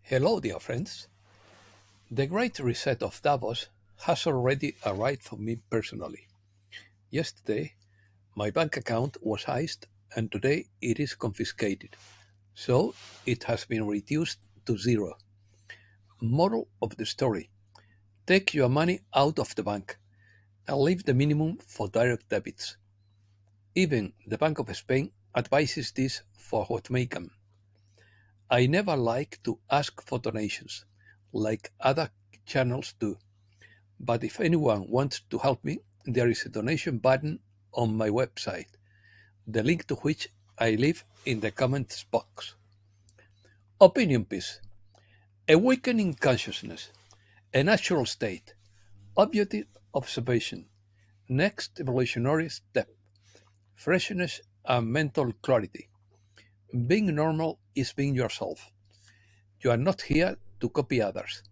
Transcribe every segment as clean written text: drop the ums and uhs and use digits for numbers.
Hello, dear friends. The great reset of Davos has already arrived for me personally. Yesterday, my bank account was heist and today it is confiscated. So it has been reduced to zero. Moral of the story: take your money out of the bank and leave the minimum for direct debits. Even the Bank of Spain advises this for what may come. I never like to ask for donations, like other channels do. But if anyone wants to help me, there is a donation button on my website, the link to which I leave in the comments box. Opinion piece: awakening consciousness, a natural state, objective observation, next evolutionary step, freshness and mental clarity. Being normal is being yourself. You are not here to copy others.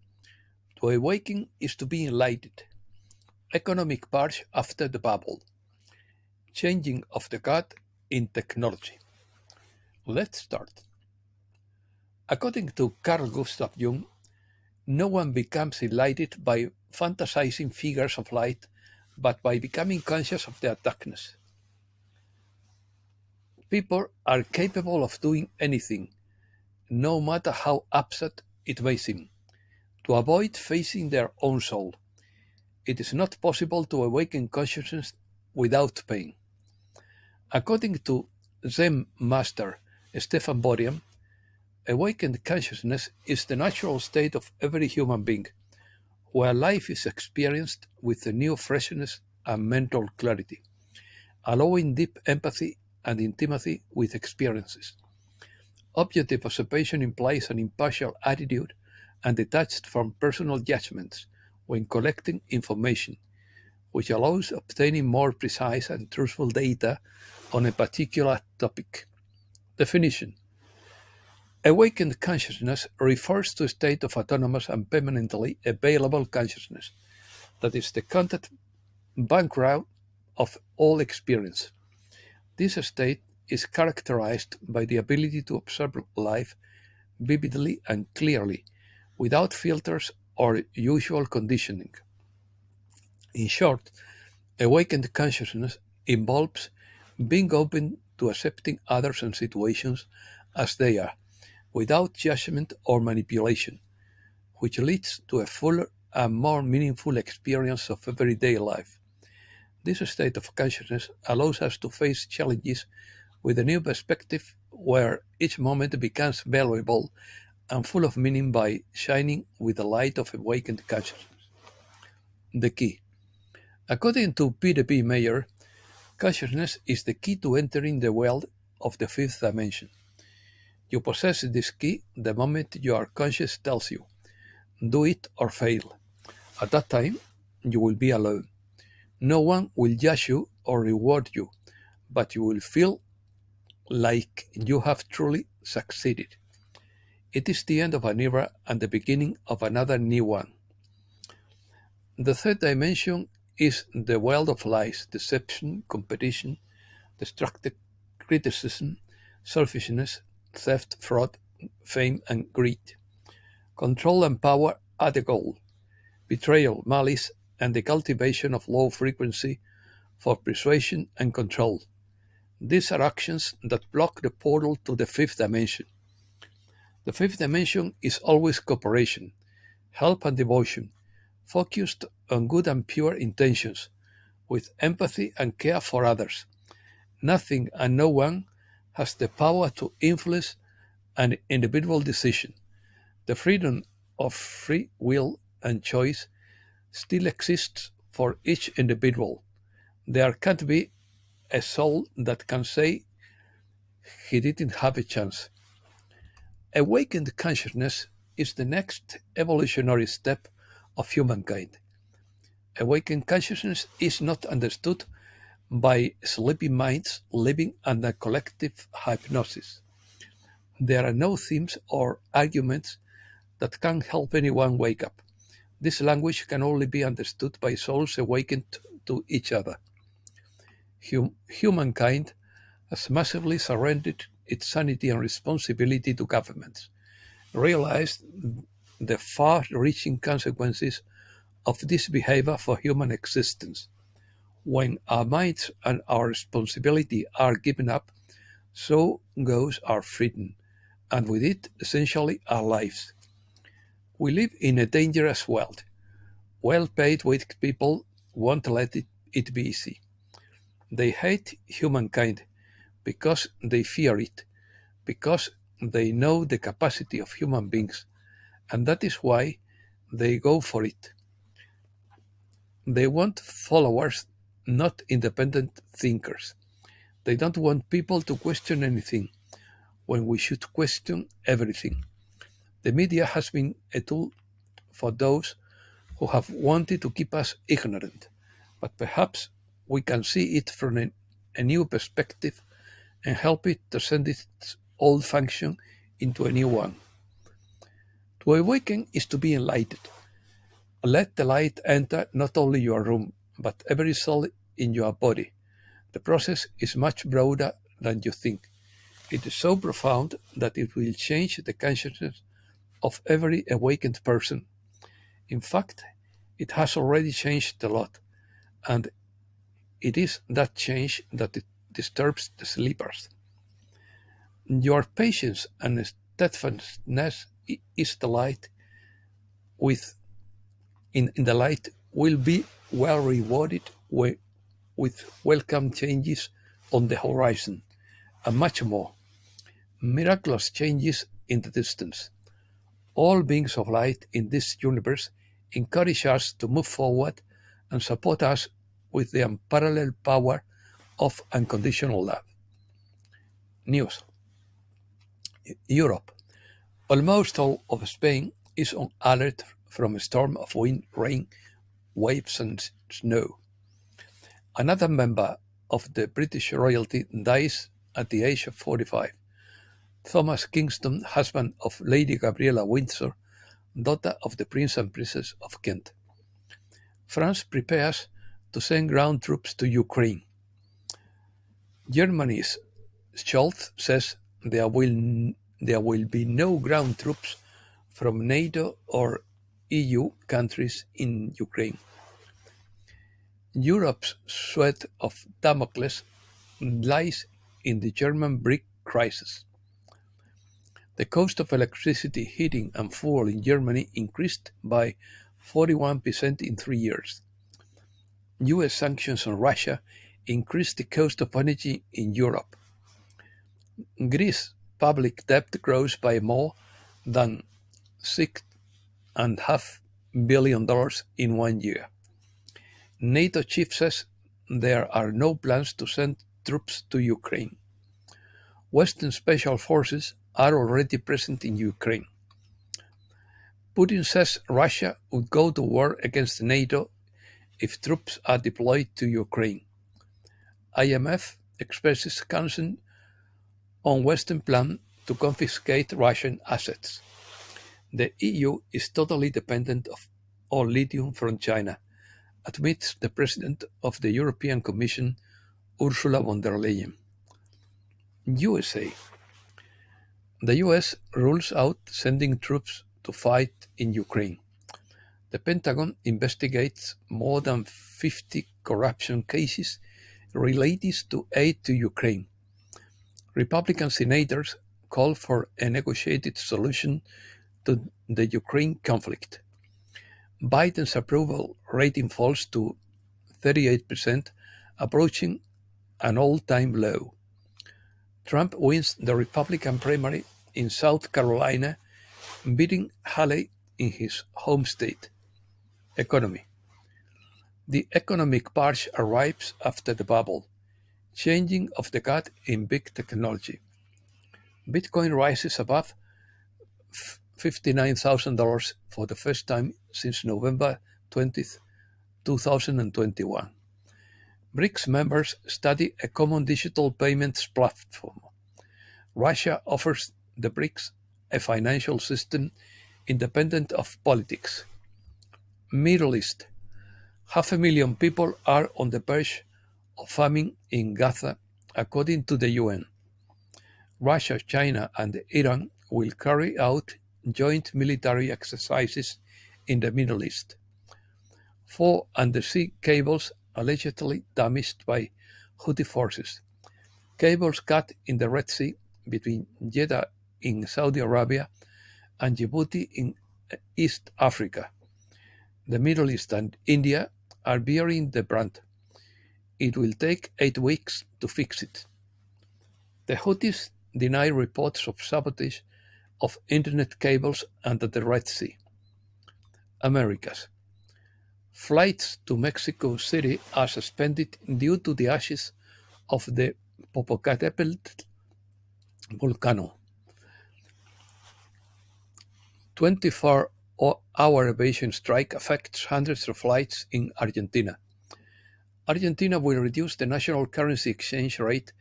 To awaken is to be enlightened. Economic purge after the bubble. Changing of the guard in technology. Let's start. According to Carl Gustav Jung, no one becomes enlightened by fantasizing figures of light, but by becoming conscious of their darkness. People are capable of doing anything, no matter how absurd it may seem, to avoid facing their own soul. It is not possible to awaken consciousness without pain. According to Zen master Stefan Borian, awakened consciousness is the natural state of every human being, where life is experienced with a new freshness and mental clarity, allowing deep empathy and intimacy with experiences. Objective observation implies an impartial attitude and detached from personal judgments when collecting information, which allows obtaining more precise and truthful data on a particular topic. Definition: awakened consciousness refers to a state of autonomous and permanently available consciousness that is the content background of all experience. This state is characterized by the ability to observe life vividly and clearly, without filters or usual conditioning. In short, awakened consciousness involves being open to accepting others and situations as they are, without judgment or manipulation, which leads to a fuller and more meaningful experience of everyday life. This state of consciousness allows us to face challenges with a new perspective where each moment becomes valuable and full of meaning by shining with the light of awakened consciousness. The key. According to Peter B. Mayer, consciousness is the key to entering the world of the fifth dimension. You possess this key the moment your conscience tells you, do it or fail. At that time, you will be alone. No one will judge you or reward you, but you will feel like you have truly succeeded. It is the end of an era and the beginning of another new one. The third dimension is the world of lies, deception, competition, destructive criticism, selfishness, theft, fraud, fame, and greed. Control and power are the goal. Betrayal, malice, and the cultivation of low frequency for persuasion and control. These are actions that block the portal to the fifth dimension. The fifth dimension is always cooperation, help, and devotion, focused on good and pure intentions, with empathy and care for others. Nothing and no one has the power to influence an individual decision. The freedom of free will and choice still exists for each individual. There can't be a soul that can say he didn't have a chance. Awakened consciousness is the next evolutionary step of humankind. Awakened consciousness is not understood by sleepy minds living under collective hypnosis. There are no themes or arguments that can help anyone wake up. This language can only be understood by souls awakened to each other. Humankind has massively surrendered its sanity and responsibility to governments, realized the far-reaching consequences of this behavior for human existence. When our minds and our responsibility are given up, so goes our freedom, and with it, essentially, our lives. We live in a dangerous world. Well-paid weak people won't let it be easy. They hate humankind because they fear it, because they know the capacity of human beings, and that is why they go for it. They want followers, not independent thinkers. They don't want people to question anything when we should question everything. The media has been a tool for those who have wanted to keep us ignorant, but perhaps we can see it from a new perspective and help it to send its old function into a new one. To awaken is to be enlightened. Let the light enter not only your room, but every cell in your body. The process is much broader than you think. It is so profound that it will change the consciousness of every awakened person. In fact, it has already changed a lot, and it is that change that it disturbs the sleepers. Your patience and steadfastness is the light with in the light will be well rewarded with welcome changes on the horizon, and much more. Miraculous changes in the distance. All beings of light in this universe encourage us to move forward and support us with the unparalleled power of unconditional love. News. Europe. Almost all of Spain is on alert from a storm of wind, rain, waves, and snow. Another member of the British royalty dies at the age of 45. Thomas Kingston, husband of Lady Gabriella Windsor, daughter of the Prince and Princess of Kent. France prepares to send ground troops to Ukraine. Germany's Scholz says there will be no ground troops from NATO or EU countries in Ukraine. Europe's sword of Damocles lies in the German brick crisis. The cost of electricity, heating, and fuel in Germany increased by 41% in 3 years. US sanctions on Russia increased the cost of energy in Europe. Greece's public debt grows by more than $6.5 billion in 1 year. NATO chief says there are no plans to send troops to Ukraine. Western special forces are already present in Ukraine. Putin says Russia would go to war against NATO if troops are deployed to Ukraine. IMF expresses concern on Western plan to confiscate Russian assets. The EU is totally dependent on lithium from China, admits the President of the European Commission, Ursula von der Leyen. USA. The US rules out sending troops to fight in Ukraine. The Pentagon investigates more than 50 corruption cases related to aid to Ukraine. Republican senators call for a negotiated solution to the Ukraine conflict. Biden's approval rating falls to 38%, approaching an all-time low. Trump wins the Republican primary in South Carolina, beating Haley in his home state. Economy. The economic purge arrives after the bubble, changing of the guard in big technology. Bitcoin rises above $59,000 for the first time since November 20th, 2021. BRICS members study a common digital payments platform. Russia offers the BRICS a financial system independent of politics. Middle East. 500,000 people are on the verge of famine in Gaza, according to the UN. Russia, China, and Iran will carry out joint military exercises in the Middle East. 4 undersea cables allegedly damaged by Houthi forces. Cables cut in the Red Sea between Jeddah in Saudi Arabia and Djibouti in East Africa. The Middle East and India are bearing the brunt. It will take 8 weeks to fix it. The Houthis deny reports of sabotage of internet cables under the Red Sea. Americas. Flights to Mexico City are suspended due to the ashes of the Popocatépetl volcano. 24-hour aviation strike affects hundreds of flights in Argentina. Argentina will reduce the national currency exchange rate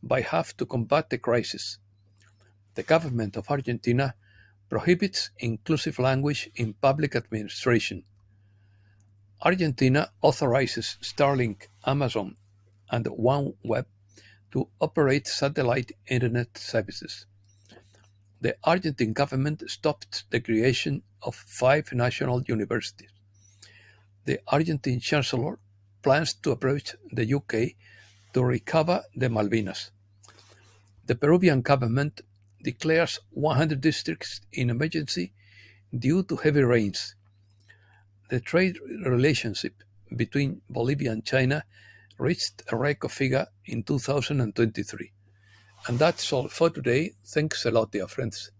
by half to combat the crisis. The government of Argentina prohibits inclusive language in public administration. Argentina authorizes Starlink, Amazon, and OneWeb to operate satellite internet services. The Argentine government stopped the creation of 5 national universities. The Argentine chancellor plans to approach the UK to recover the Malvinas. The Peruvian government declares 100 districts in emergency due to heavy rains. The trade relationship between Bolivia and China reached a record figure in 2023. And that's all for today. Thanks a lot, dear friends.